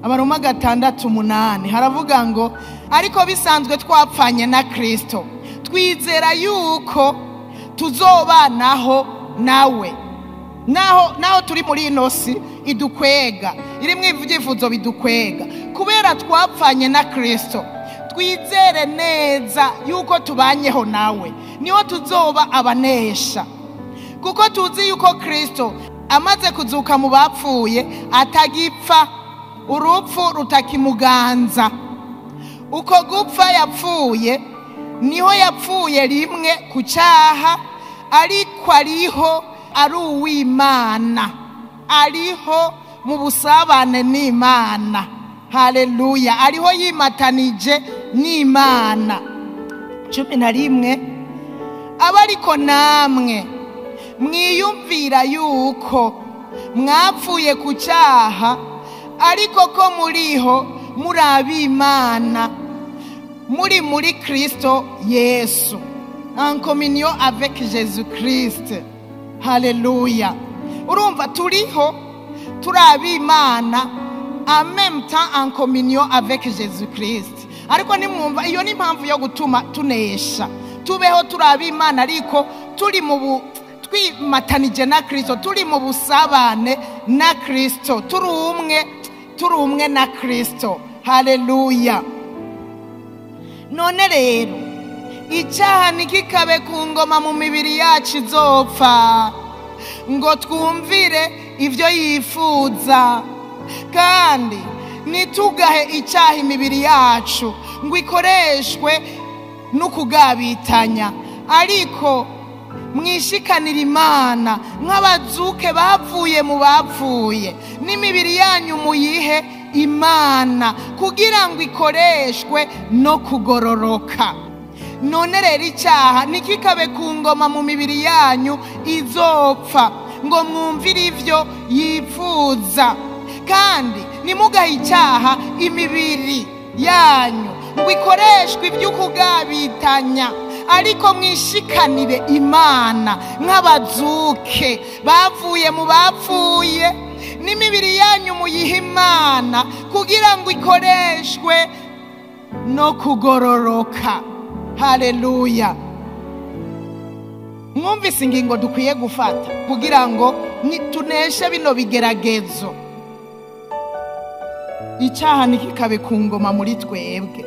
Abaroma 6:8 haravuga ngo ariko bisanzwe twapfanye na Kristo twizera yuko tuzobanaho nawe naho turi muri inosi idukwega irimwe ivyifuzo bidukwega kubera twapfanye na Kristo twizere neza yuko tubanyeho nawe niho tuzoba abanesha kuko tuzi yuko Kristo amaze kuzuka mu bapfuye atagipfa urupfu rutakimuganza uko gupfa yapfuye niho yapfuye rimwe ku cyaha ariko ariho ari uw'Imana ariho mu busabane n'Imana. Haleluya, ariho yimatanije n'Imana. 11 abariko namwe mwiyumvira yuko mwapfuye ku cyaha ariko ko muriho muri ab'Imana muri Kristo Yesu, en communion avec Jésus-Christ. Haleluya, urumva turiho turi ab'Imana en même temps en communion avec Jésus-Christ. Ariko nimwumva iyo ni impamvu yo gutuma tunesha tubeho turi ab'Imana ariko turi mu twimatanije na Kristo, turi mu busabane na Kristo, turi umwe na Kristo. Haleluya. None rero icyaha nikikabe ku ngoma mu mibiri yacu izopfa ngo twumvire ivyo yifuza, kandi nitugahe icyaha imibiri yacu ngo ikoreshwe n'ukugabitanya, ariko mwishikanira Imana nk'abazuke bavuye mu bapfuye, n'imibiri yanyu muyihe Imana kugira ngo ikoreshwe no kugororoka. None rero icyaha nikikabe ku ngoma mu mibiri yanyu izopfa ngo mwumvire ivyo yifuza, kandi nimugahe icyaha imibiri yanyu ngo ikoreshwe ivy'ukugabitanya, ariko mwishikanire Imana nk'abazuke bavuye mu bapfuye, n'imibiri yanyu muyihe Imana kugira ngo ikoreshwe no kugororoka. Haleluya. Mwumvise ingingo dukwiye gufata kugira ngo tuneshe bino bigeragezo. Icyaha nikikabe ku ngoma muri twebwe.